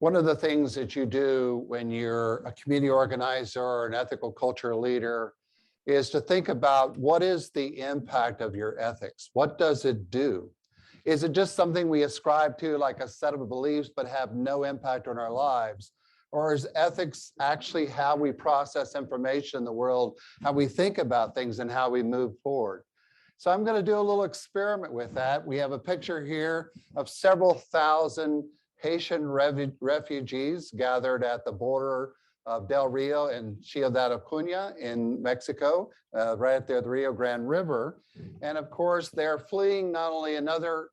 one of the things that you do when you're a community organizer or an ethical culture leader is to think about what is the impact of your ethics? What does it do? Is it just something we ascribe to like a set of beliefs but have no impact on our lives? Or is ethics actually how we process information in the world, how we think about things and how we move forward? So I'm going to do a little experiment with that. We have a picture here of several thousand Haitian refugees gathered at the border of Del Rio and Ciudad Acuña in Mexico, right there at the Rio Grande River. And of course, they're fleeing not only another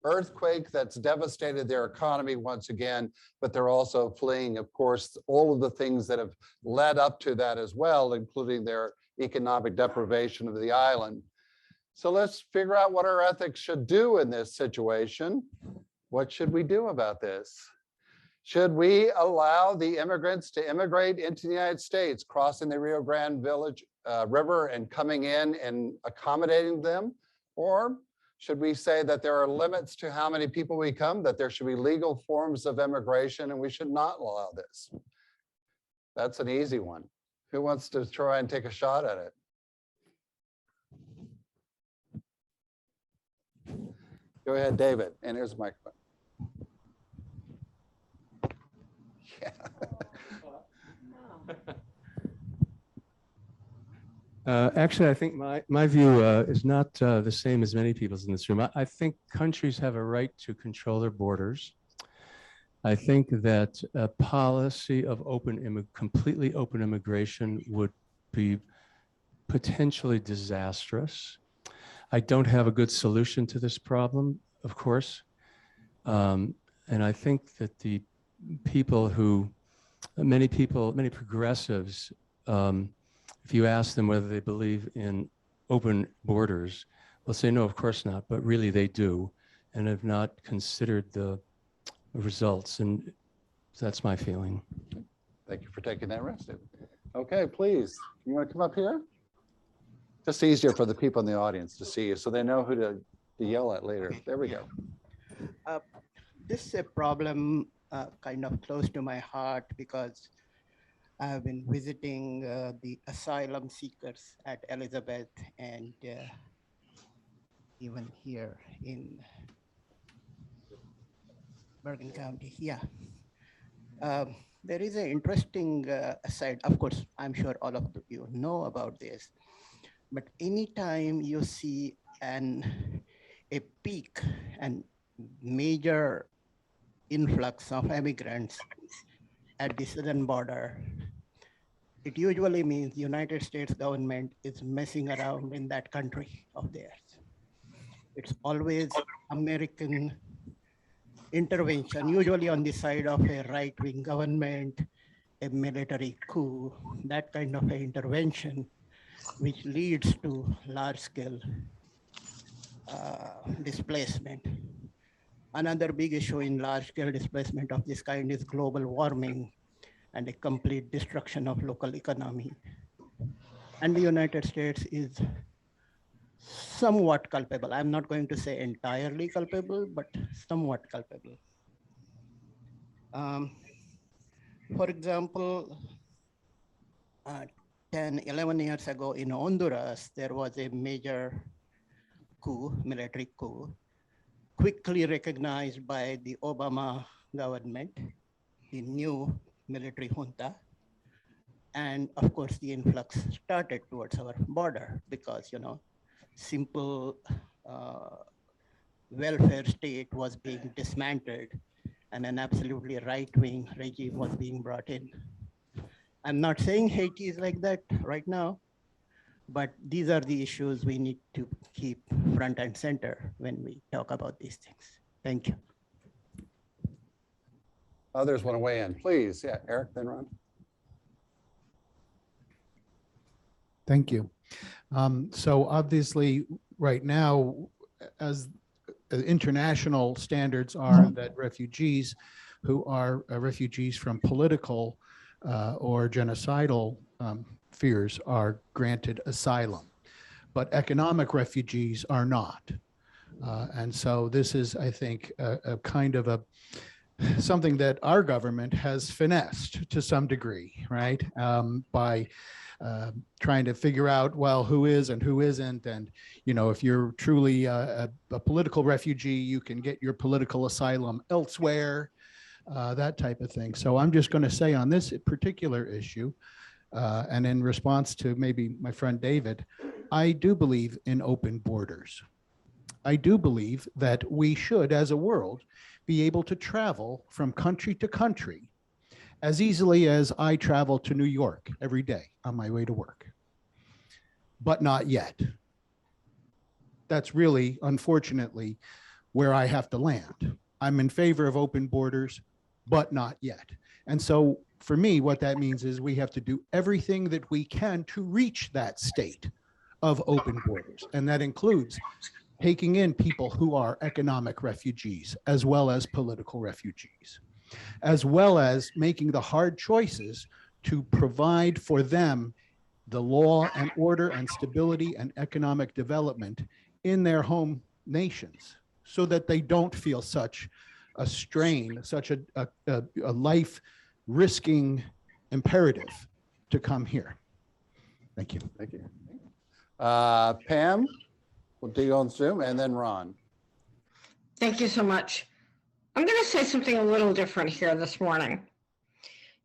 earthquake that's devastated their economy once again, but they're also fleeing, of course, all of the things that have led up to that as well, including their economic deprivation of the island. So let's figure out what our ethics should do in this situation. What should we do about this? Should we allow the immigrants to immigrate into the United States, crossing the Rio Grande River and coming in and accommodating them? Or should we say that there are limits to how many people we come, that there should be legal forms of immigration and we should not allow this? That's an easy one. Who wants to try and take a shot at it? Go ahead, David, and here's the microphone. Actually, I think my view is not the same as many people's in this room. I think countries have a right to control their borders. I think that a policy of completely open immigration would be potentially disastrous. I don't have a good solution to this problem, of course. And I think that the people who, many progressives, if you ask them whether they believe in open borders, they'll say, no, of course not, but really they do, and have not considered the results. And that's my feeling. Thank you for taking that risk. Okay, please, you want to come up here? Just easier for the people in the audience to see you so they know who to yell at later. There we go. This is a problem kind of close to my heart because I've been visiting the asylum seekers at Elizabeth and even here in Bergen County. Yeah. There is an interesting aside. Of course, I'm sure all of you know about this. But anytime you see a peak and major influx of immigrants at the southern border, it usually means the United States government is messing around in that country of theirs. It's always American intervention, usually on the side of a right-wing government, a military coup, that kind of an intervention, which leads to large-scale displacement. Another big issue in large-scale displacement of this kind is global warming and a complete destruction of local economy. And the United States is somewhat culpable. I'm not going to say entirely culpable, but somewhat culpable. For example, 10, 11 years ago in Honduras, there was a major coup, military coup, quickly recognized by the Obama government, the new military junta. And of course, the influx started towards our border because, you know, simple welfare state was being dismantled and an absolutely right-wing regime was being brought in. I'm not saying Haiti is like that right now, but these are the issues we need to keep front and center when we talk about these things. Thank you. Others want to weigh in, please. Yeah, Eric, then Ron. Thank you. So obviously, right now, as international standards are that refugees who are refugees from political or genocidal fears are granted asylum, but economic refugees are not. And so this is, I think, a kind of something that our government has finessed to some degree, right? By trying to figure out, well, who is and who isn't. And, you know, if you're truly a political refugee, you can get your political asylum elsewhere, that type of thing. So I'm just going to say on this particular issue, and in response to maybe my friend David, I do believe in open borders. I do believe that we should, as a world, be able to travel from country to country as easily as I travel to New York every day on my way to work. But not yet. That's really, unfortunately, where I have to land. I'm in favor of open borders, but not yet. And so for me, what that means is we have to do everything that we can to reach that state of open borders. And that includes taking in people who are economic refugees, as well as political refugees, as well as making the hard choices to provide for them the law and order and stability and economic development in their home nations, so that they don't feel such a strain, such a life risking imperative to come here. Thank you. Thank you. Pam, we'll do you on Zoom, and then Ron. Thank you so much. I'm going to say something a little different here this morning.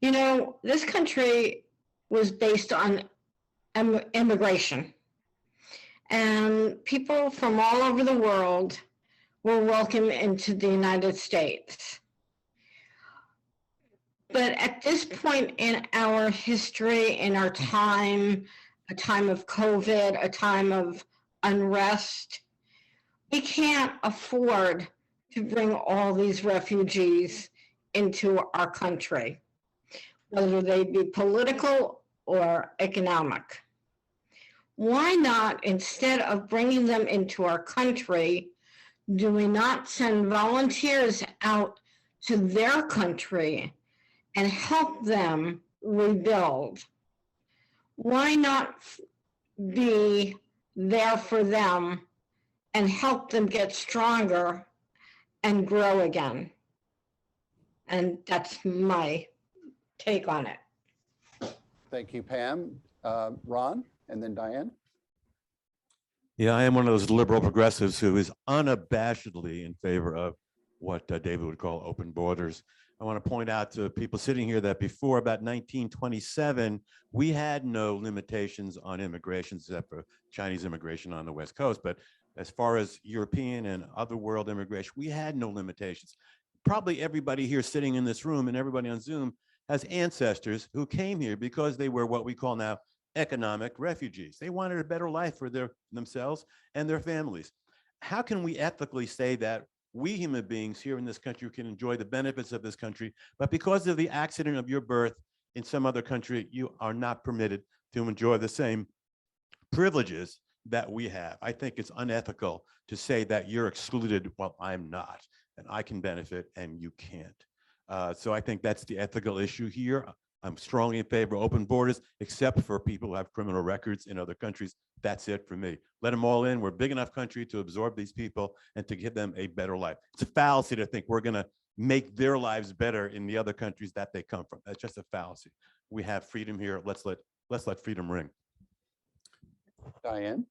You know, this country was based on immigration, and people from all over the world were welcome into the United States. But at this point in our history, in our time, a time of COVID, a time of unrest, we can't afford to bring all these refugees into our country, whether they be political or economic. Why not, instead of bringing them into our country, do we not send volunteers out to their country and help them rebuild? Why not be there for them and help them get stronger and grow again? And that's my take on it. Thank you, Pam. Ron, and then Diane. Yeah, I am one of those liberal progressives who is unabashedly in favor of what David would call open borders. I want to point out to people sitting here that before about 1927, we had no limitations on immigration except for Chinese immigration on the West Coast. But as far as European and other world immigration, we had no limitations. Probably everybody here sitting in this room and everybody on Zoom has ancestors who came here because they were what we call now economic refugees. They wanted a better life for themselves and their families. How can we ethically say that we human beings here in this country can enjoy the benefits of this country, but because of the accident of your birth in some other country, you are not permitted to enjoy the same privileges that we have? I think it's unethical to say that you're excluded while I'm not, and I can benefit and you can't. So I think that's the ethical issue here. I'm strongly in favor of open borders, except for people who have criminal records in other countries. That's it for me. Let them all in. We're a big enough country to absorb these people and to give them a better life. It's a fallacy to think we're going to make their lives better in the other countries that they come from. That's just a fallacy. We have freedom here. Let's let freedom ring. Diane.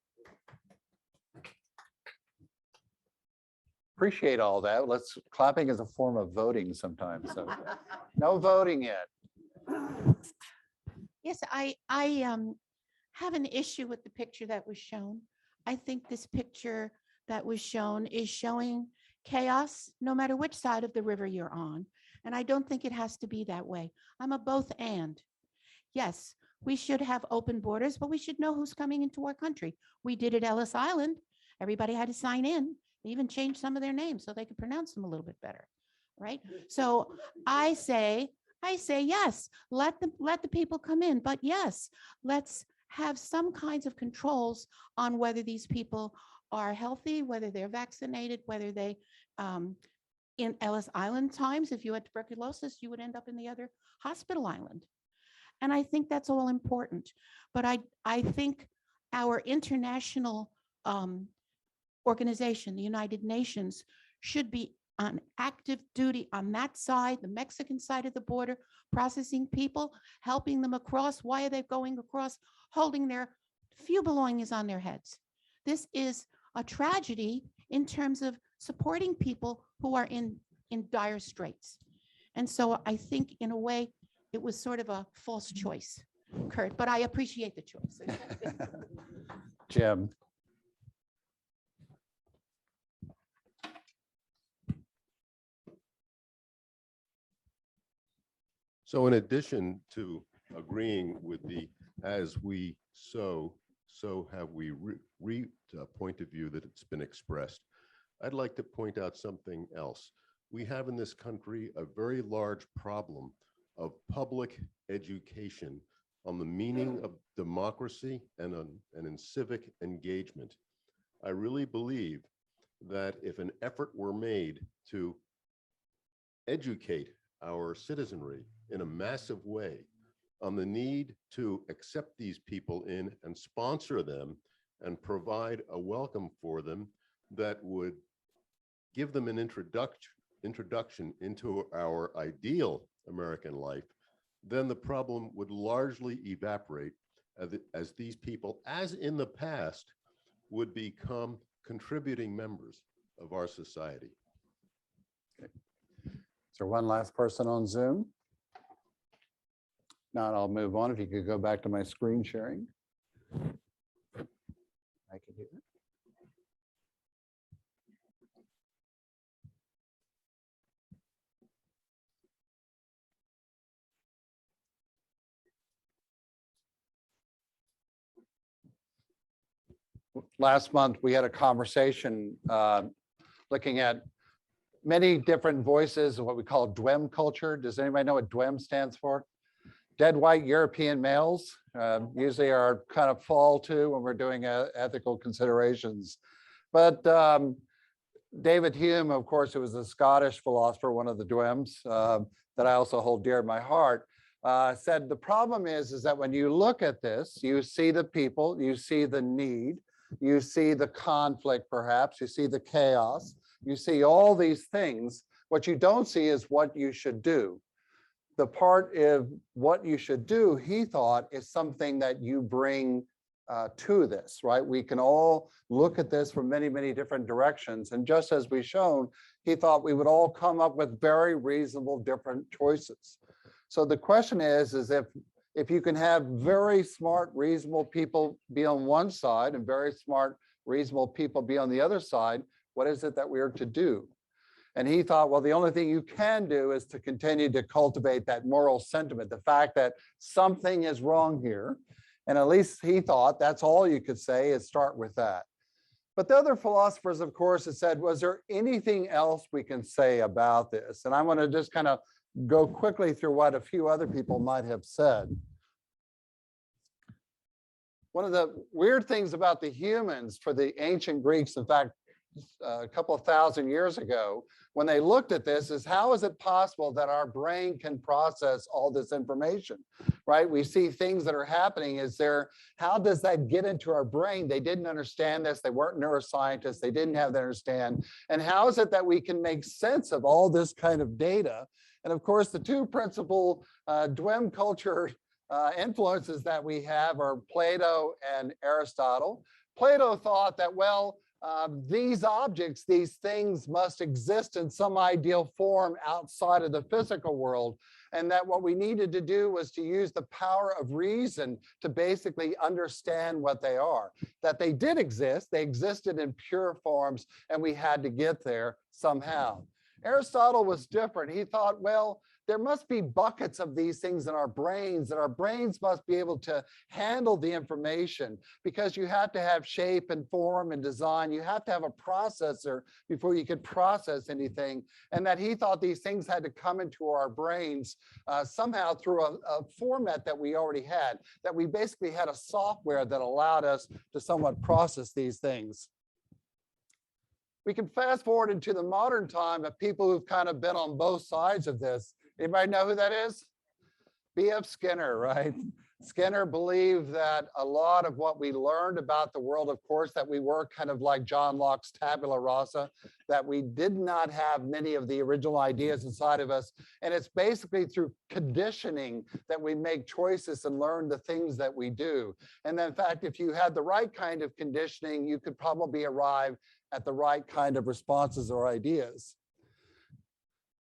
Appreciate all that. Clapping is a form of voting sometimes. So no voting yet. Yes, I have an issue with the picture that was shown. I think this picture that was shown is showing chaos no matter which side of the river you're on. And I don't think it has to be that way. I'm a both and. Yes, we should have open borders, but we should know who's coming into our country. We did at Ellis Island. Everybody had to sign in. They even changed some of their names so they could pronounce them a little bit better, right? So I say yes, let the people come in, but yes, let's have some kinds of controls on whether these people are healthy, whether they're vaccinated, whether they, in Ellis Island times, if you had tuberculosis, you would end up in the other hospital island. And I think that's all important. But I think our international organization, the United Nations, should be on active duty on that side, the Mexican side of the border, processing people, helping them across. Why are they going across? Holding their few belongings on their heads. This is a tragedy in terms of supporting people who are in dire straits. And so I think in a way, it was sort of a false choice, Curt, but I appreciate the choice. Jim. So in addition to agreeing with the as we sow, so have we point of view that it's been expressed, I'd like to point out something else. We have in this country a very large problem of public education on the meaning of democracy and in civic engagement. I really believe that if an effort were made to educate our citizenry in a massive way on the need to accept these people in and sponsor them and provide a welcome for them that would give them an introduction into our ideal American life, then the problem would largely evaporate as these people, as in the past, would become contributing members of our society. Okay. Is there one last person on Zoom? Not, I'll move on. If you could go back to my screen sharing. I can do that. Last month, we had a conversation looking at many different voices of what we call DWEM culture. Does anybody know what DWEM stands for? Dead white European males usually are kind of fall to when we're doing ethical considerations. But David Hume, of course, who was a Scottish philosopher, one of the DWEMs that I also hold dear in my heart, said the problem is that when you look at this, you see the people, you see the need, you see the conflict, perhaps, you see the chaos, you see all these things. What you don't see is what you should do. The part of what you should do, he thought, is something that you bring to this, right? We can all look at this from many, many different directions. And just as we've shown, he thought we would all come up with very reasonable different choices. So the question is if you can have very smart, reasonable people be on one side and very smart, reasonable people be on the other side, what is it that we are to do? And he thought, well, the only thing you can do is to continue to cultivate that moral sentiment, the fact that something is wrong here. And at least he thought that's all you could say is start with that. But the other philosophers, of course, have said, was there anything else we can say about this? And I want to just kind of go quickly through what a few other people might have said. One of the weird things about the humans for the ancient Greeks, in fact, a couple of thousand years ago, when they looked at this, is how is it possible that our brain can process all this information, right? We see things that are happening. How does that get into our brain? They didn't understand this. They weren't neuroscientists. They didn't have that understand. And how is it that we can make sense of all this kind of data? And of course, the two principal DWEM culture influences that we have are Plato and Aristotle. Plato thought that, well, these objects, these things must exist in some ideal form outside of the physical world. And that what we needed to do was to use the power of reason to basically understand what they are. That they did exist, they existed in pure forms, and we had to get there somehow. Aristotle was different. He thought, well, there must be buckets of these things in our brains, and our brains must be able to handle the information because you have to have shape and form and design. You have to have a processor before you could process anything. And that he thought these things had to come into our brains somehow through a format that we already had, that we basically had a software that allowed us to somewhat process these things. We can fast forward into the modern time of people who've kind of been on both sides of this. Anybody know who that is? B.F. Skinner, right? Skinner believed that a lot of what we learned about the world, of course, that we were kind of like John Locke's tabula rasa, that we did not have many of the original ideas inside of us. And it's basically through conditioning that we make choices and learn the things that we do. And then, in fact, if you had the right kind of conditioning, you could probably arrive at the right kind of responses or ideas.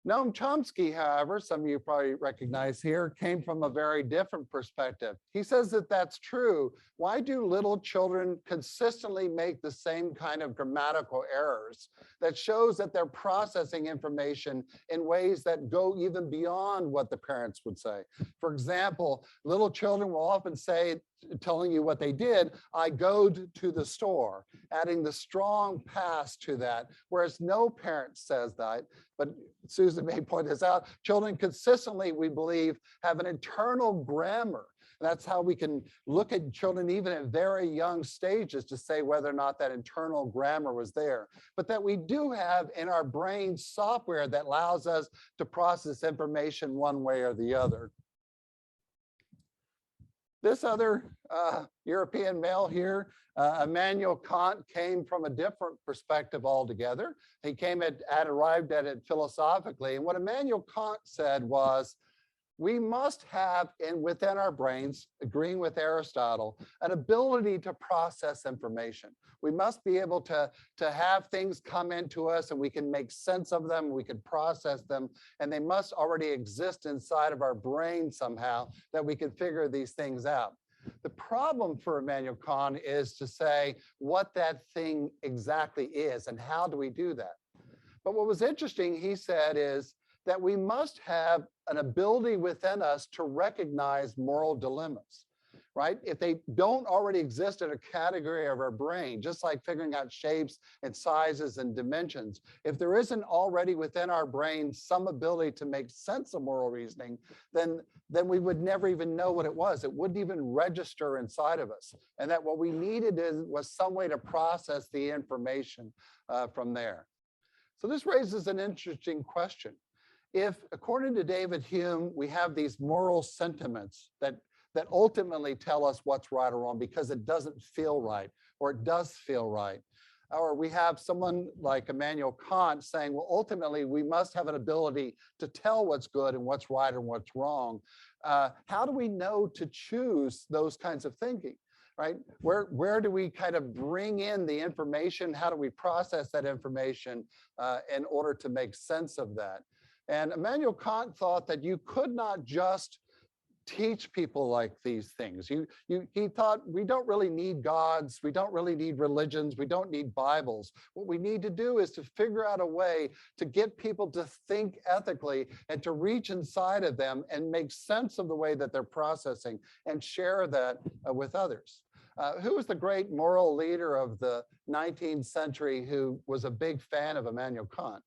Noam Chomsky, however, some of you probably recognize here, came from a very different perspective. He says that that's true. Why do little children consistently make the same kind of grammatical errors? That shows that they're processing information in ways that go even beyond what the parents would say. For example, little children will often say, telling you what they did, I go to the store, adding the strong past to that, whereas no parent says that. But Susan may point this out, children consistently, we believe, have an internal grammar. And that's how we can look at children even at very young stages to say whether or not that internal grammar was there. But that we do have in our brain software that allows us to process information one way or the other. This other European male here, Immanuel Kant, came from a different perspective altogether. He arrived at it philosophically. And what Immanuel Kant said was, we must have within our brains, agreeing with Aristotle, an ability to process information. We must be able to have things come into us and we can make sense of them, we can process them, and they must already exist inside of our brain somehow that we can figure these things out. The problem for Immanuel Kant is to say what that thing exactly is and how do we do that. But what was interesting, he said, is that we must have an ability within us to recognize moral dilemmas, right? If they don't already exist in a category of our brain, just like figuring out shapes and sizes and dimensions, if there isn't already within our brain some ability to make sense of moral reasoning, then we would never even know what it was. It wouldn't even register inside of us. And that what we needed was some way to process the information from there. So this raises an interesting question. If, according to David Hume, we have these moral sentiments that ultimately tell us what's right or wrong because it doesn't feel right, or it does feel right, or we have someone like Immanuel Kant saying, well, ultimately, we must have an ability to tell what's good and what's right and what's wrong. How do we know to choose those kinds of thinking? Right? Where do we kind of bring in the information? How do we process that information in order to make sense of that? And Immanuel Kant thought that you could not just teach people like these things. He thought we don't really need gods, we don't really need religions, we don't need Bibles. What we need to do is to figure out a way to get people to think ethically and to reach inside of them and make sense of the way that they're processing and share that with others. Who was the great moral leader of the 19th century who was a big fan of Immanuel Kant?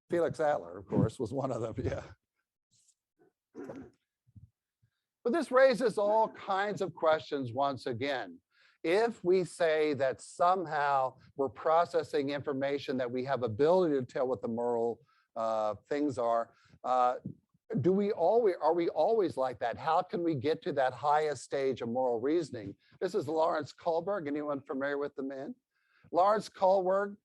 Felix Adler, of course, was one of them, yeah. But this raises all kinds of questions once again. If we say that somehow we're processing information that we have ability to tell what the moral things are we always like that? How can we get to that highest stage of moral reasoning? This is Lawrence Kohlberg. Anyone familiar with the man? Lawrence Kohlberg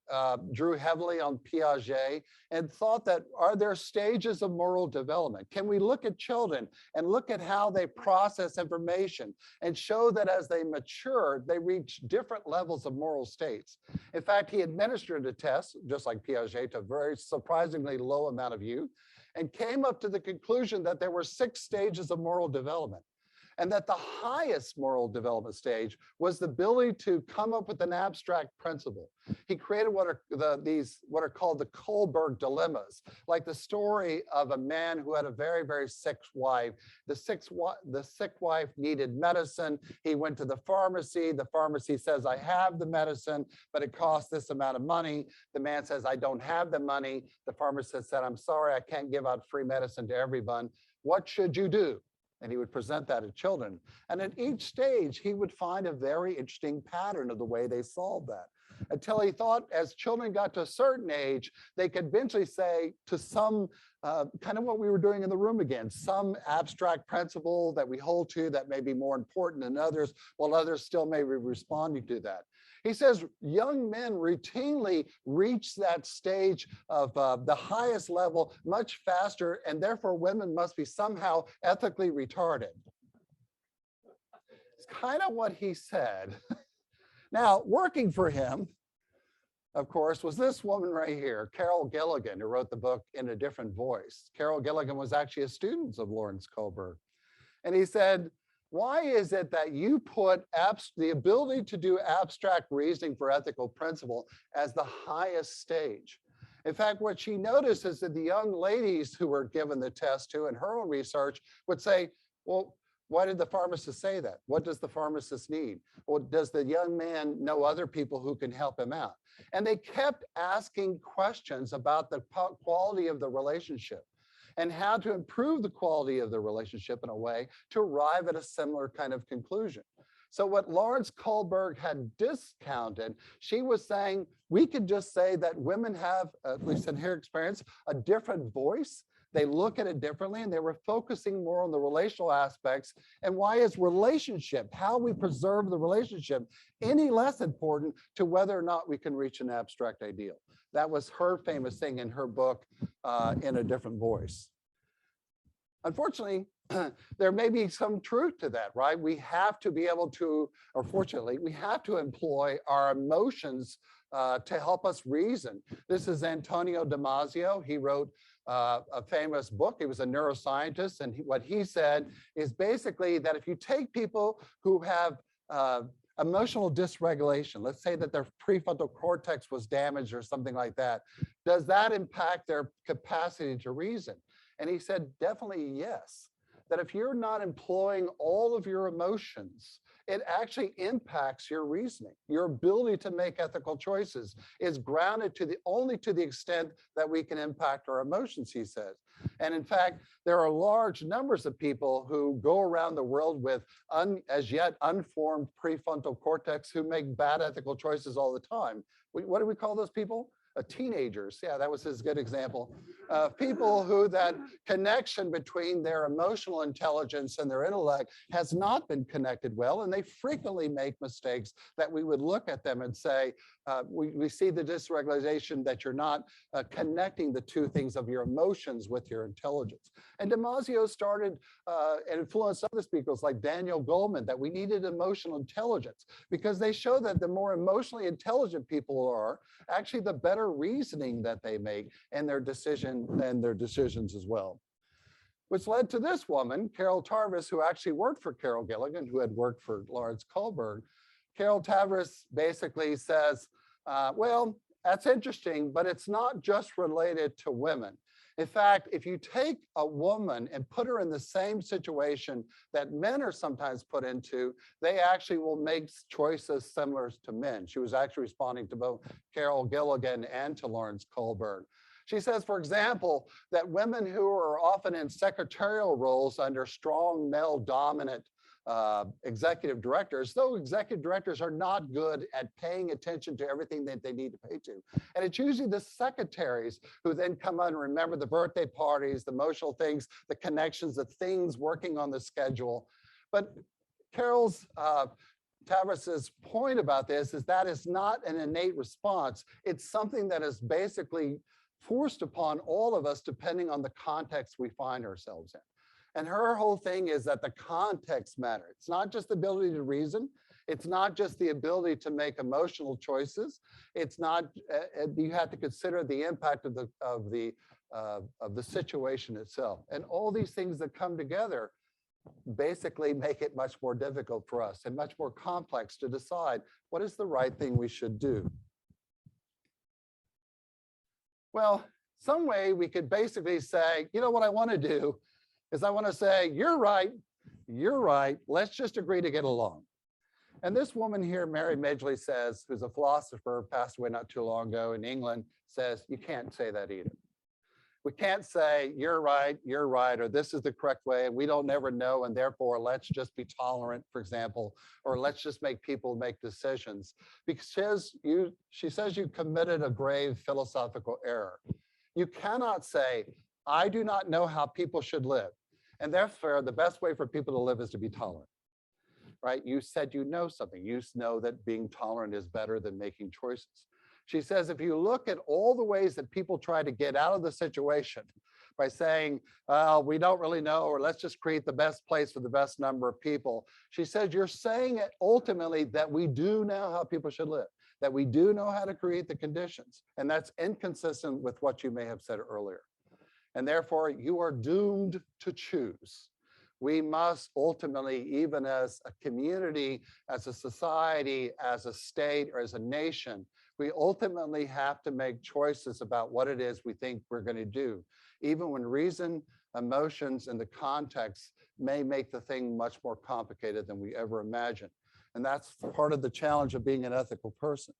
drew heavily on Piaget and thought that, are there stages of moral development? Can we look at children and look at how they process information and show that as they mature, they reach different levels of moral states? In fact, he administered a test, just like Piaget, to a very surprisingly low amount of youth, and came up to the conclusion that there were 6 stages of moral development. And that the highest moral development stage was the ability to come up with an abstract principle. He created what are called the Kohlberg Dilemmas, like the story of a man who had a very, very sick wife. The sick wife needed medicine. He went to the pharmacy. The pharmacy says, I have the medicine, but it costs this amount of money. The man says, I don't have the money. The pharmacist said, I'm sorry, I can't give out free medicine to everyone. What should you do? And he would present that to children. And at each stage, he would find a very interesting pattern of the way they solved that. until he thought as children got to a certain age, they could eventually say to some kind of what we were doing in the room again, some abstract principle that we hold to that may be more important than others, while others still may be responding to that. He says young men routinely reach that stage of the highest level much faster, and therefore women must be somehow ethically retarded. It's kind of what he said. Now, working for him, of course, was this woman right here, Carol Gilligan, who wrote the book In a Different Voice. Carol Gilligan was actually a student of Lawrence Kohlberg. And he said, why is it that you put the ability to do abstract reasoning for ethical principle as the highest stage? In fact, what she noticed is that the young ladies who were given the test to in her own research would say, well, why did the pharmacist say that? What does the pharmacist need? Or does the young man know other people who can help him out? And they kept asking questions about the quality of the relationship and how to improve the quality of the relationship in a way to arrive at a similar kind of conclusion. So what Lawrence Kohlberg had discounted, she was saying, we could just say that women have, at least in her experience, a different voice. They look at it differently, and they were focusing more on the relational aspects. And why is relationship, how we preserve the relationship, any less important to whether or not we can reach an abstract ideal? That was her famous thing in her book, In a Different Voice. Unfortunately, there may be some truth to that, right? We have to be able to, or fortunately, we have to employ our emotions to help us reason. This is Antonio Damasio. He wrote a famous book. He was a neuroscientist, and what he said is basically that if you take people who have emotional dysregulation, let's say that their prefrontal cortex was damaged or something like that, does that impact their capacity to reason? And he said, definitely yes. That if you're not employing all of your emotions, it actually impacts your reasoning. Your ability to make ethical choices is grounded to only to the extent that we can impact our emotions, he says. And in fact, there are large numbers of people who go around the world with as yet unformed prefrontal cortex who make bad ethical choices all the time. What do we call those people? Teenagers. Yeah, that was his good example. People who that connection between their emotional intelligence and their intellect has not been connected well, and they frequently make mistakes that we would look at them and say, we see the dysregulation that you're not connecting the two things of your emotions with your intelligence. And Damasio started and influenced other speakers like Daniel Goleman that we needed emotional intelligence, because they show that the more emotionally intelligent people are, actually the better reasoning that they make and their decisions as well. Which led to this woman, Carol Tarvis, who actually worked for Carol Gilligan, who had worked for Lawrence Kohlberg. Carol Tarvis basically says, well, that's interesting, but it's not just related to women. In fact, if you take a woman and put her in the same situation that men are sometimes put into, they actually will make choices similar to men. She was actually responding to both Carol Gilligan and to Lawrence Kohlberg. She says, for example, that women who are often in secretarial roles under strong male dominant executive directors, though executive directors are not good at paying attention to everything that they need to pay to. And it's usually the secretaries who then come on and remember the birthday parties, the emotional things, the connections, the things working on the schedule. But Carol's Tavis's point about this is that is not an innate response. It's something that is basically forced upon all of us depending on the context we find ourselves in. And her whole thing is that the context matter. It's not just the ability to reason. It's not just the ability to make emotional choices. It's not, you have to consider the impact of the situation itself. And all these things that come together basically make it much more difficult for us and much more complex to decide what is the right thing we should do. Well, some way we could basically say, you know what I want to do is I want to say, you're right, let's just agree to get along. And this woman here, Mary Midgley, says, who's a philosopher, passed away not too long ago in England, says, you can't say that either. We can't say, you're right, or this is the correct way, and we don't never know, and therefore let's just be tolerant, for example, or let's just make people make decisions. Because she says you committed a grave philosophical error. You cannot say, I do not know how people should live, and therefore the best way for people to live is to be tolerant, right? You said you know something. You know that being tolerant is better than making choices. She says, if you look at all the ways that people try to get out of the situation by saying, we don't really know, or let's just create the best place for the best number of people. She says, you're saying it ultimately that we do know how people should live, that we do know how to create the conditions. And that's inconsistent with what you may have said earlier. And therefore, you are doomed to choose. We must ultimately, even as a community, as a society, as a state, or as a nation, we ultimately have to make choices about what it is we think we're going to do, even when reason, emotions, and the context may make the thing much more complicated than we ever imagined. And that's part of the challenge of being an ethical person.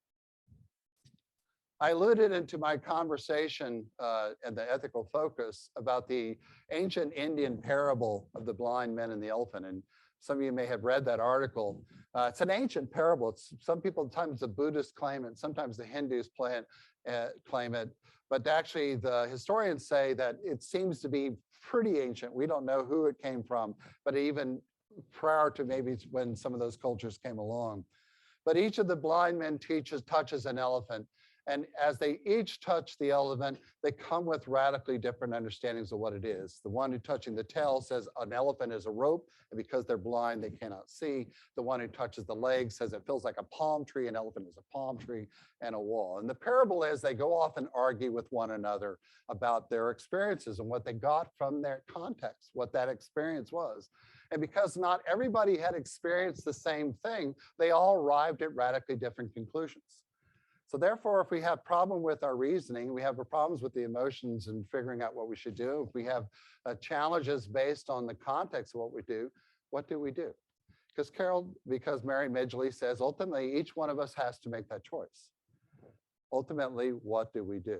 I alluded into my conversation and the ethical focus about the ancient Indian parable of the blind men and the elephant. And some of you may have read that article. It's an ancient parable. Some people, sometimes the Buddhists claim it, sometimes the Hindus claim it. But actually, the historians say that it seems to be pretty ancient. We don't know who it came from, but even prior to maybe when some of those cultures came along. But each of the blind men touches an elephant. And as they each touch the elephant, they come with radically different understandings of what it is. The one who touching the tail says an elephant is a rope, and because they're blind, they cannot see. The one who touches the leg says it feels like a palm tree, an elephant is a palm tree, and a wall. And the parable is they go off and argue with one another about their experiences and what they got from their context, what that experience was. And because not everybody had experienced the same thing, they all arrived at radically different conclusions. So therefore, if we have problem with our reasoning, we have problems with the emotions and figuring out what we should do. If we have challenges based on the context of what we do, what do we do? Because Mary Midgley says, ultimately, each one of us has to make that choice. Ultimately, what do we do?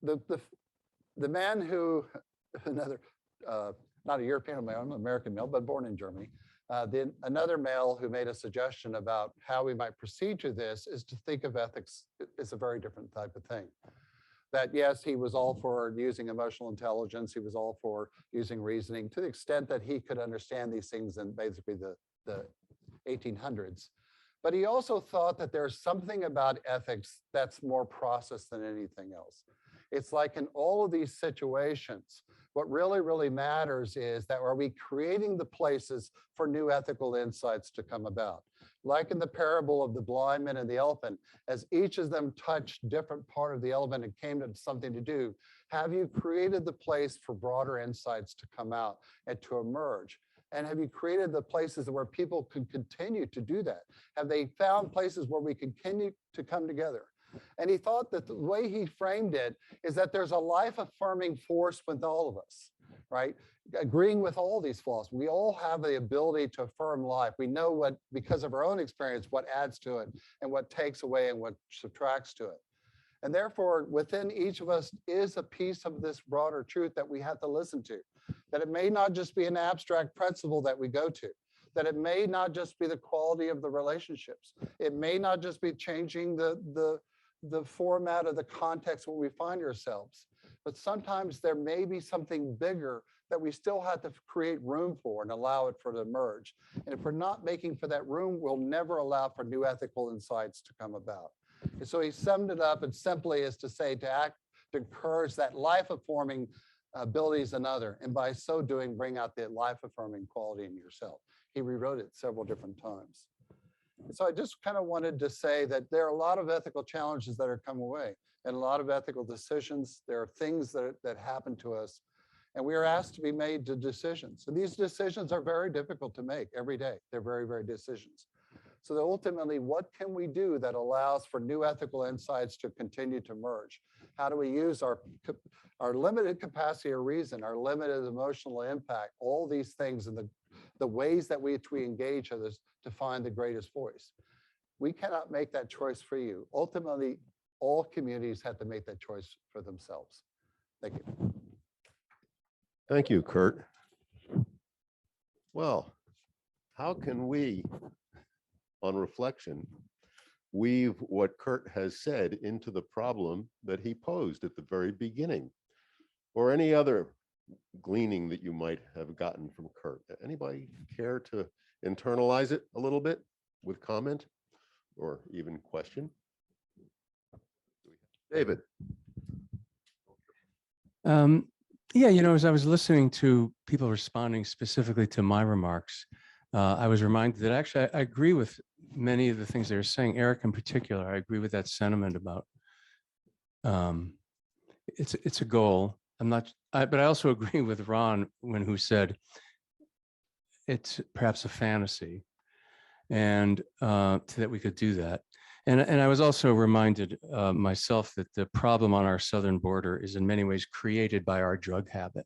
The man who, not a European male, I'm an American male, but born in Germany, another male who made a suggestion about how we might proceed to this is to think of ethics as a very different type of thing. That yes, he was all for using emotional intelligence, he was all for using reasoning to the extent that he could understand these things in basically the 1800s. But he also thought that there's something about ethics that's more processed than anything else. It's like in all of these situations, what really, really matters is that are we creating the places for new ethical insights to come about? Like in the parable of the blind man and the elephant, as each of them touched different part of the elephant and came to something to do, have you created the place for broader insights to come out and to emerge? And have you created the places where people can continue to do that? Have they found places where we continue to come together? And he thought that the way he framed it is that there's a life-affirming force with all of us, right? Agreeing with all these flaws. We all have the ability to affirm life. We know what, because of our own experience, what adds to it and what takes away and what subtracts to it. And therefore, within each of us is a piece of this broader truth that we have to listen to, that it may not just be an abstract principle that we go to, that it may not just be the quality of the relationships. It may not just be changing the format of the context where we find ourselves, but sometimes there may be something bigger that we still have to create room for and allow it for to emerge. And if we're not making for that room, we'll never allow for new ethical insights to come about. And so he summed it up and simply is to say to act, to encourage that life-affirming abilities in other, and by so doing, bring out the life-affirming quality in yourself. He rewrote it several different times. So I just kind of wanted to say that there are a lot of ethical challenges that are come away and a lot of ethical decisions. There are things that happen to us, and we are asked to be made to decisions. And these decisions are very difficult to make every day. They're very, very decisions. So that ultimately, what can we do that allows for new ethical insights to continue to emerge? How do we use our limited capacity of reason, our limited emotional impact, all these things and the ways that we engage others to find the greatest voice? We cannot make that choice for you. Ultimately, all communities have to make that choice for themselves. Thank you. Thank you, Curt. Well, how can we, on reflection, weave what Curt has said into the problem that he posed at the very beginning, or any other gleaning that you might have gotten from Curt? Anybody care to internalize it a little bit with comment or even question? David. Yeah, as I was listening to people responding specifically to my remarks, I was reminded that actually I agree with many of the things they were saying. Eric in particular, I agree with that sentiment about it's a goal. But I also agree with Ron who said it's perhaps a fantasy, and that we could do that. And I was also reminded myself that the problem on our southern border is in many ways created by our drug habit,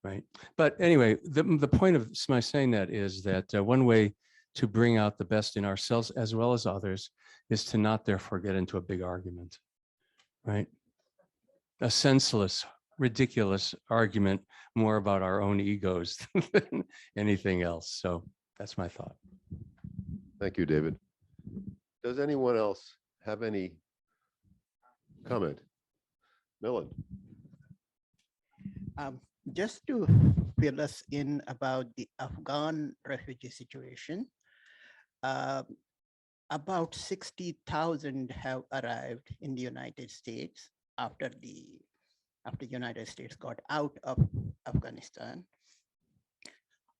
right? But anyway, the point of my saying that is that one way to bring out the best in ourselves as well as others is to not therefore get into a big argument, right? A senseless, ridiculous argument more about our own egos than anything else. So that's my thought. Thank you, David. Does anyone else have any comment? Millen. Just to fill us in about the Afghan refugee situation, about 60,000 have arrived in the United States after the United States got out of Afghanistan.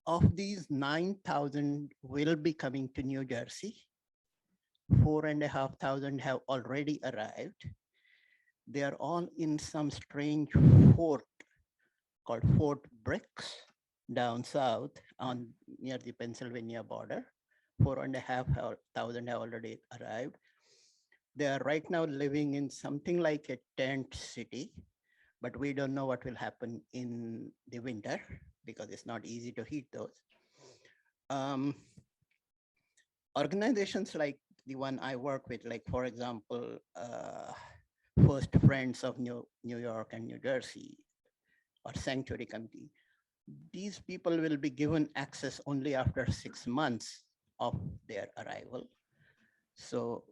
Of these, 9,000 will be coming to New Jersey. 4,500 have already arrived. They are all in some strange fort called Fort Briggs down south near the Pennsylvania border. 4,500 have already arrived. They are right now living in something like a tent city, but we don't know what will happen in the winter because it's not easy to heat those. Organizations like the one I work with, like for example, First Friends of New York and New Jersey, or Sanctuary Committee, these people will be given access only after 6 months of their arrival. So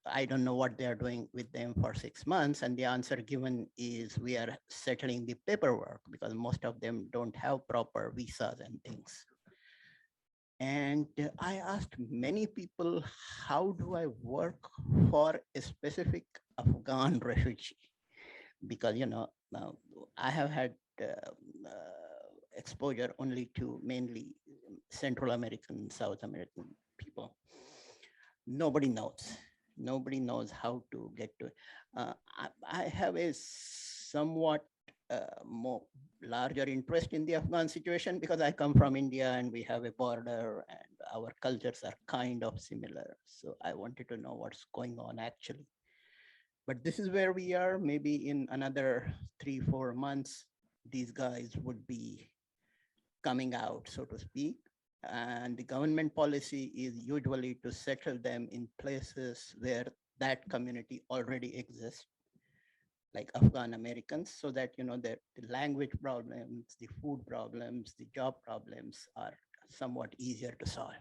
I don't know what they're doing with them for 6 months. And the answer given is we are settling the paperwork because most of them don't have proper visas and things. And I asked many people, how do I work for a specific Afghan refugee? Because, now I have had exposure only to mainly Central American, South American people. Nobody knows how to get to it. I have a somewhat more larger interest in the Afghan situation because I come from India and we have a border and our cultures are kind of similar. So I wanted to know what's going on actually. But this is where we are. Maybe in another 3-4 months, these guys would be coming out, so to speak. And the government policy is usually to settle them in places where that community already exists, like Afghan Americans, so that the language problems, the food problems, the job problems are somewhat easier to solve.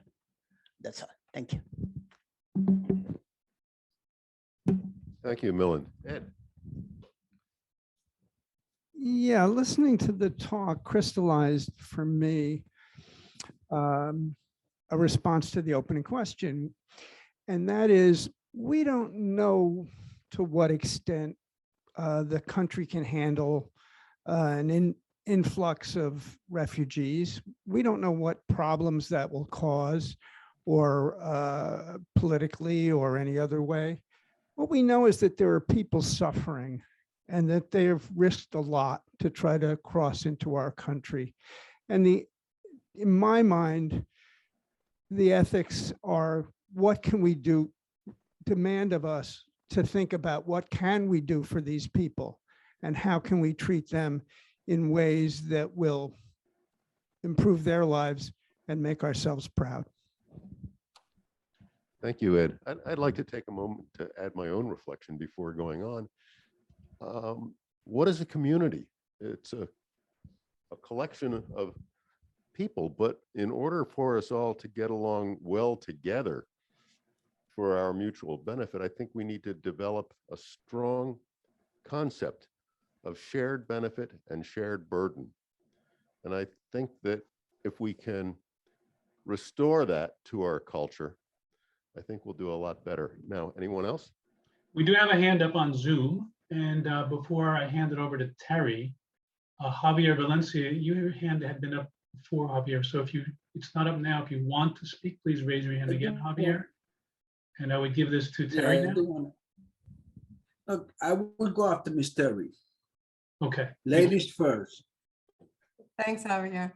That's all. Thank you. Thank you, Millen. Ed. Yeah, listening to the talk crystallized for me a response to the opening question, and that is, we don't know to what extent the country can handle an influx of refugees. We don't know what problems that will cause, or politically or any other way. What we know is that there are people suffering and that they have risked a lot to try to cross into our country. And in my mind, the ethics are, what can we do, demand of us to think about what can we do for these people and how can we treat them in ways that will improve their lives and make ourselves proud. Thank you, Ed. I'd like to take a moment to add my own reflection before going on. What is a community? It's a collection of people, but in order for us all to get along well together for our mutual benefit, I think we need to develop a strong concept of shared benefit and shared burden. And I think that if we can restore that to our culture, I think we'll do a lot better. Now, anyone else? We do have a hand up on Zoom. And before I hand it over to Terry, Javier Valencia, your hand had been up before, Javier. So if it's not up now, if you want to speak, please raise your hand again, Javier. And I would give this to Terry now. Look, I will go after Miss Terry. Okay. Ladies first. Thanks, Javier.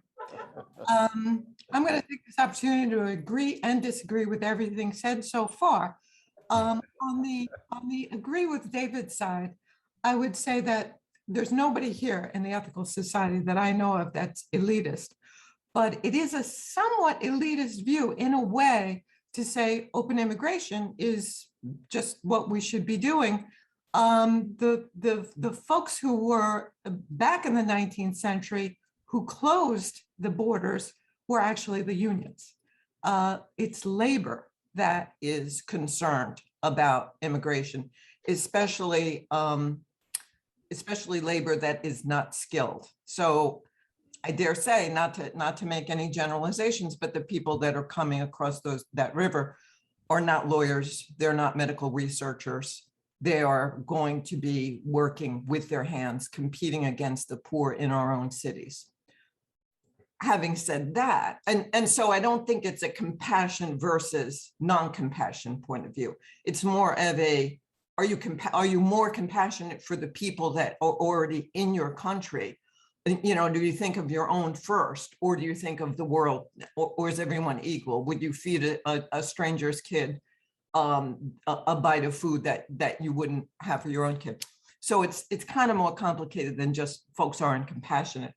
I'm going to take this opportunity to agree and disagree with everything said so far. On the agree with David's side, I would say that there's nobody here in the Ethical Society that I know of that's elitist, but it is a somewhat elitist view in a way to say open immigration is just what we should be doing. The folks who were back in the 19th century who closed the borders were actually the unions. It's labor that is concerned about immigration, especially labor that is not skilled. So I dare say, not to make any generalizations, but the people that are coming across that river are not lawyers, they're not medical researchers. They are going to be working with their hands, competing against the poor in our own cities. Having said that, and so I don't think it's a compassion versus non-compassion point of view. It's more of a, are you more compassionate for the people that are already in your country? You know, do you think of your own first, or do you think of the world, or is everyone equal? Would you feed a stranger's kid a bite of food that you wouldn't have for your own kid? So it's kind of more complicated than just folks aren't compassionate.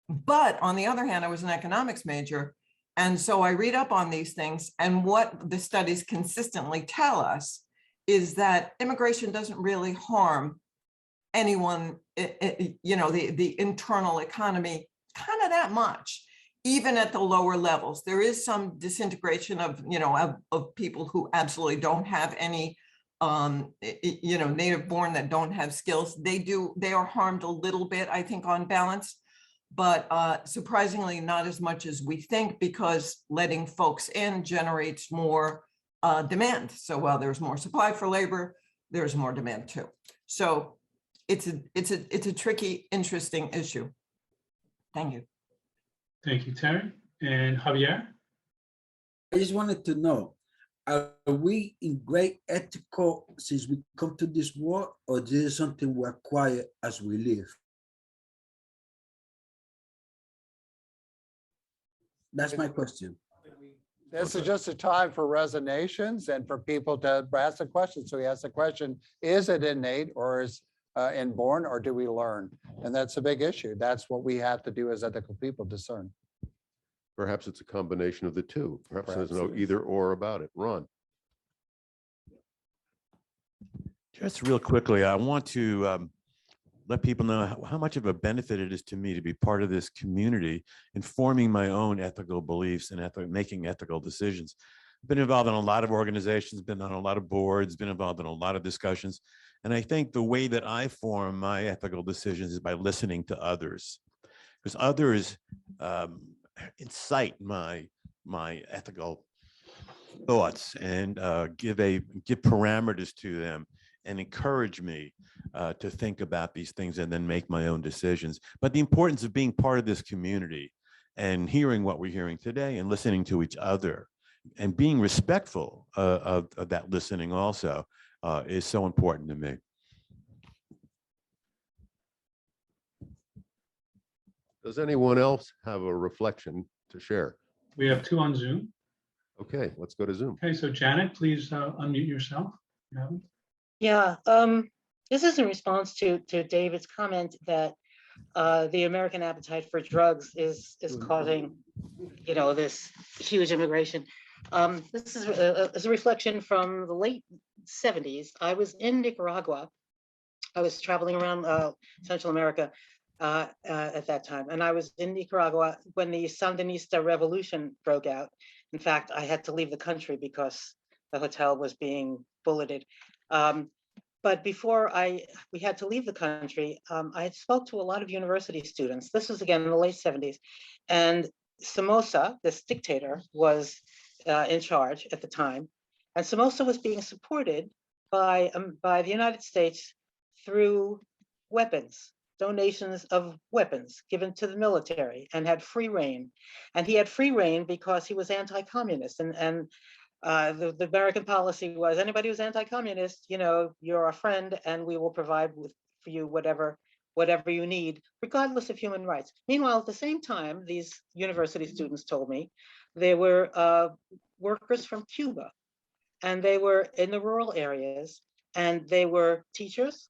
But on the other hand, I was an economics major. And so I read up on these things, and what the studies consistently tell us is that immigration doesn't really harm anyone, you know, the internal economy kind of that much, even at the lower levels. There is some disintegration of, you know, of people who absolutely don't have any, you know, native born that don't have skills. They are harmed a little bit, I think, on balance, but surprisingly not as much as we think, because letting folks in generates more demand. So while there's more supply for labor, there's more demand too. So it's a tricky, interesting issue. Thank you. Thank you, Terry. And Javier? I just wanted to know, are we in great ethical since we come to this world, or this is something we acquire as we live? That's my question. This is just a time for resignations and for people to ask a question. So he asked the question, is it innate or is inborn, or do we learn? And that's a big issue. That's what we have to do as ethical people, discern. Perhaps it's a combination of the two. Perhaps there's no either or about it. Ron. Just real quickly, I want to let people know how much of a benefit it is to me to be part of this community in forming my own ethical beliefs and making ethical decisions. I've been involved in a lot of organizations, been on a lot of boards, been involved in a lot of discussions. And I think the way that I form my ethical decisions is by listening to others, because others incite my ethical thoughts and give parameters to them and encourage me to think about these things and then make my own decisions. But the importance of being part of this community and hearing what we're hearing today and listening to each other and being respectful of that listening also is so important to me. Does anyone else have a reflection to share? We have two on Zoom. Okay, let's go to Zoom. Okay, so Janet, please unmute yourself. Yeah, this is in response to David's comment that the American appetite for drugs is causing, you know, this huge immigration. This is a reflection from the late 70s. I was in Nicaragua. I was traveling around Central America at that time. And I was in Nicaragua when the Sandinista revolution broke out. In fact, I had to leave the country because the hotel was being bulleted. But before we had to leave the country, I had spoke to a lot of university students. This was again in the late 70s. And Somoza, this dictator, was in charge at the time. And Somoza was being supported by the United States through weapons, donations of weapons given to the military, and had free reign. And he had free reign because he was anti-communist. And the American policy was, anybody who's anti-communist, you're our friend, and we will provide for you whatever you need, regardless of human rights. Meanwhile, at the same time, these university students told me they were workers from Cuba, and they were in the rural areas, and they were teachers,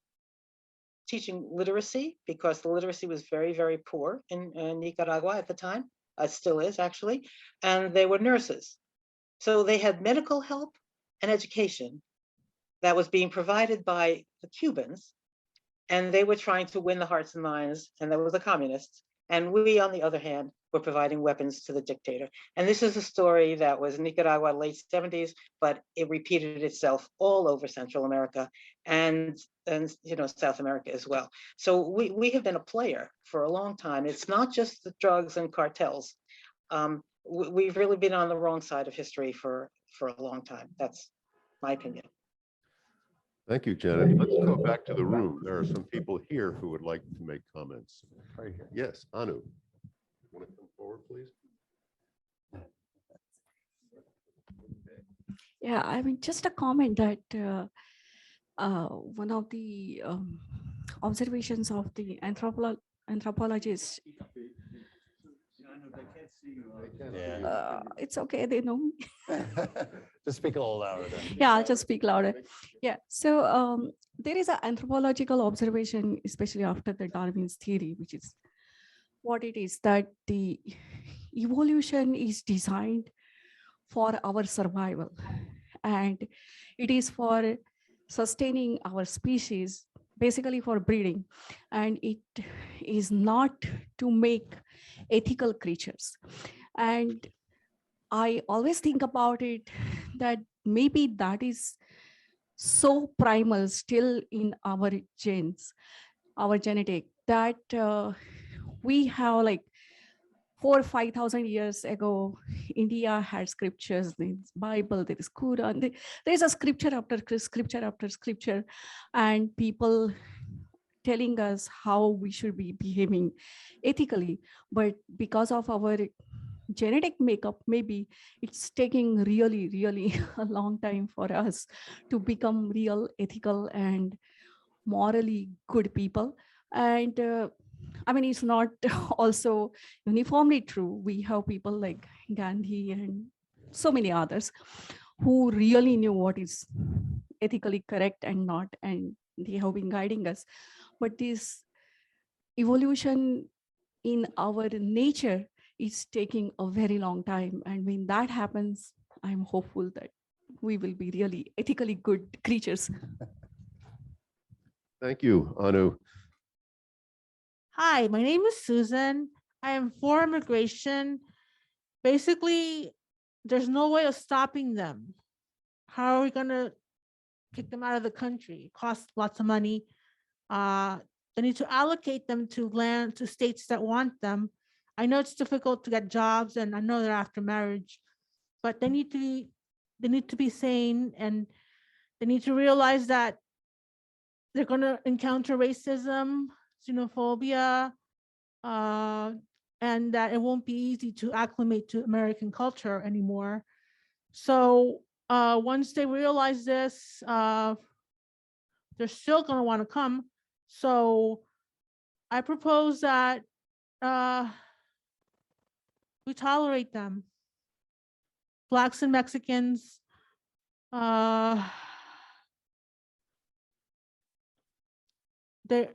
teaching literacy, because the literacy was very, very poor in Nicaragua at the time. It still is, actually. And they were nurses. So they had medical help and education that was being provided by the Cubans, and they were trying to win the hearts and minds, and there was the communists. And we, on the other hand, were providing weapons to the dictator. And this is a story that was in Nicaragua, late 70s, but it repeated itself all over Central America and South America as well. So we have been a player for a long time. It's not just the drugs and cartels. We've really been on the wrong side of history for a long time. That's my opinion. Thank you, Janet. Let's go back to the room. There are some people here who would like to make comments. Right here. Yes, Anu. Want to come forward, please? Yeah, I mean, just a comment that one of the observations of the anthropologists. It's okay, they know me. Just speak a little louder then. Yeah, I'll just speak louder. Yeah, so there is an anthropological observation, especially after the Darwin's theory, which is what it is, that the evolution is designed for our survival, and it is for sustaining our species, basically for breeding, and it is not to make ethical creatures. And I always think about it that maybe that is so primal still in our genes, our genetic, that we have like 4,000 or 5,000 years ago, India had scriptures, there's Bible, there is Quran, there's a scripture after scripture after scripture, and people telling us how we should be behaving ethically. But because of our genetic makeup, maybe it's taking really, really a long time for us to become real ethical and morally good people. And I mean, it's not also uniformly true. We have people like Gandhi and so many others who really knew what is ethically correct and not, and they have been guiding us. But this evolution in our nature is taking a very long time. And when that happens, I'm hopeful that we will be really ethically good creatures. Thank you, Anu. Hi, my name is Susan. I am for immigration. Basically, there's no way of stopping them. How are we going to kick them out of the country? It costs lots of money. They need to allocate them to land, to states that want them. I know it's difficult to get jobs, and I know they're after marriage, but they need to be sane, and they need to realize that they're going to encounter racism, xenophobia, and that it won't be easy to acclimate to American culture anymore. So once they realize this, they're still going to want to come. So I propose that we tolerate them. Blacks and Mexicans, they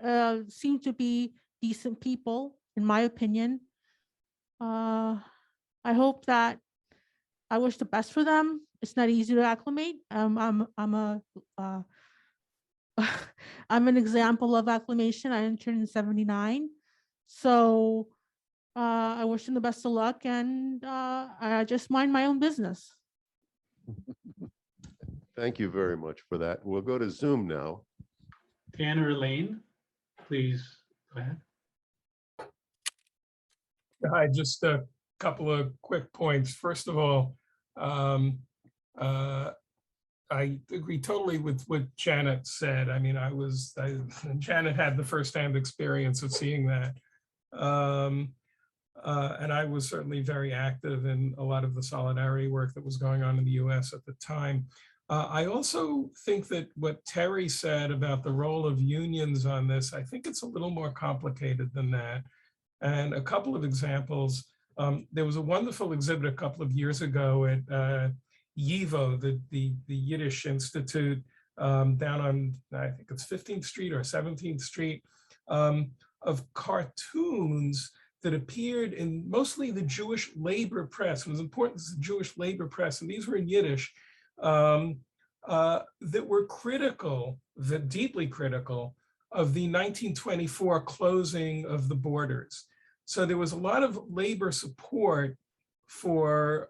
seem to be decent people, in my opinion. I hope that I wish the best for them. It's not easy to acclimate. I'm I'm an example of acclimation. I entered in 79. So I wish them the best of luck, and I just mind my own business. Thank you very much for that. We'll go to Zoom now. Tanner Lane, please go ahead. Hi, just a couple of quick points. First of all, I agree totally with what Janet said. I mean, Janet had the firsthand experience of seeing that. And I was certainly very active in a lot of the solidarity work that was going on in the US at the time. I also think that what Terry said about the role of unions on this, I think it's a little more complicated than that. And a couple of examples, there was a wonderful exhibit a couple of years ago at YIVO, the Yiddish Institute, down on, I think it's 15th Street or 17th Street, of cartoons that appeared in mostly the Jewish labor press. It was important, it's the Jewish labor press, and these were in Yiddish, that were critical, deeply critical, of the 1924 closing of the borders. So there was a lot of labor support for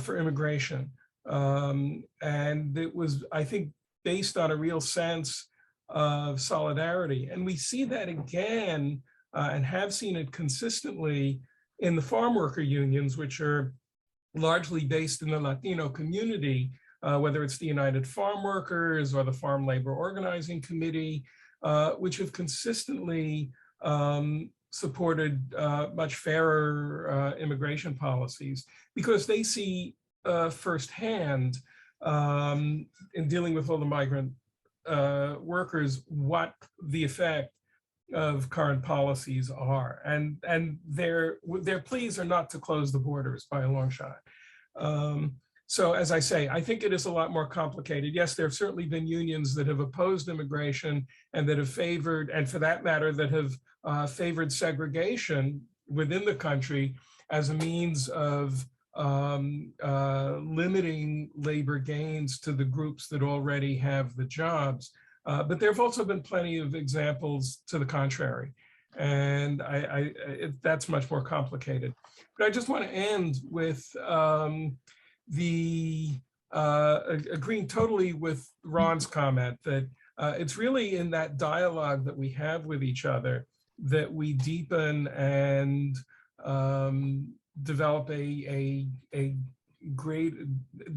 immigration. And it was, I think, based on a real sense of solidarity. And we see that again, and have seen it consistently in the farm worker unions, which are largely based in the Latino community, whether it's the United Farm Workers or the Farm Labor Organizing Committee, which have consistently supported much fairer immigration policies, because they see firsthand in dealing with all the migrant workers what the effect of current policies are, and their pleas are not to close the borders by a long shot. So as I say, I think it is a lot more complicated. Yes, there have certainly been unions that have opposed immigration and that have favored, and for that matter, that have favored segregation within the country as a means of limiting labor gains to the groups that already have the jobs. But there have also been plenty of examples to the contrary. And that's much more complicated. But I just want to end with agreeing totally with Ron's comment that it's really in that dialogue that we have with each other that we deepen and develop a great,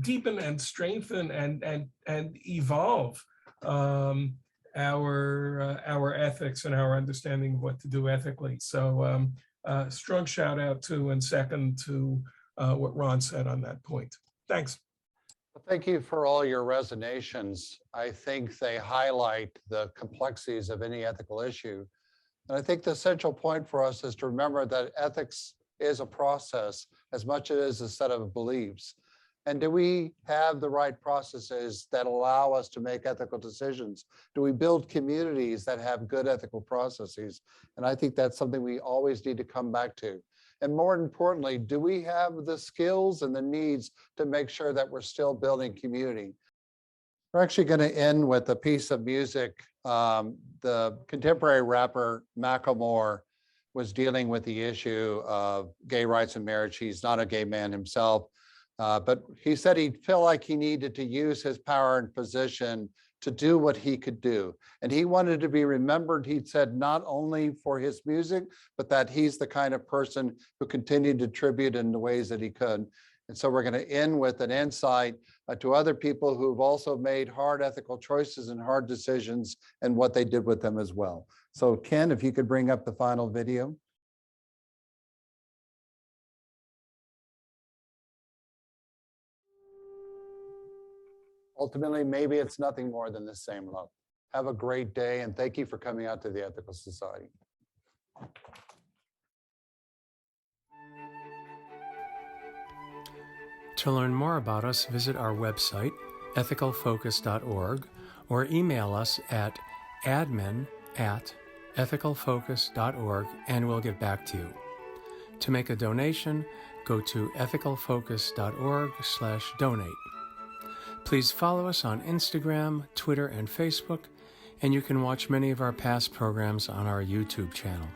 deepen and strengthen and evolve our ethics and our understanding of what to do ethically. So strong shout out to and second to what Ron said on that point. Thanks. Well, thank you for all your resonations. I think they highlight the complexities of any ethical issue. And I think the central point for us is to remember that ethics is a process as much as a set of beliefs. And do we have the right processes that allow us to make ethical decisions? Do we build communities that have good ethical processes? And I think that's something we always need to come back to. And more importantly, do we have the skills and the needs to make sure that we're still building community? We're actually going to end with a piece of music. The contemporary rapper Macklemore was dealing with the issue of gay rights and marriage. He's not a gay man himself, but he said he'd feel like he needed to use his power and position to do what he could do. And he wanted to be remembered, he said, not only for his music, but that he's the kind of person who continued to contribute in the ways that he could. And so we're going to end with an insight to other people who've also made hard ethical choices and hard decisions and what they did with them as well. So Ken, if you could bring up the final video. Ultimately, maybe it's nothing more than the same love. Have a great day, and thank you for coming out to the Ethical Society. To learn more about us, visit our website, ethicalfocus.org, or email us at admin@ethicalfocus.org, and we'll get back to you. To make a donation, go to ethicalfocus.org/donate. Please follow us on Instagram, Twitter, and Facebook, and you can watch many of our past programs on our YouTube channel.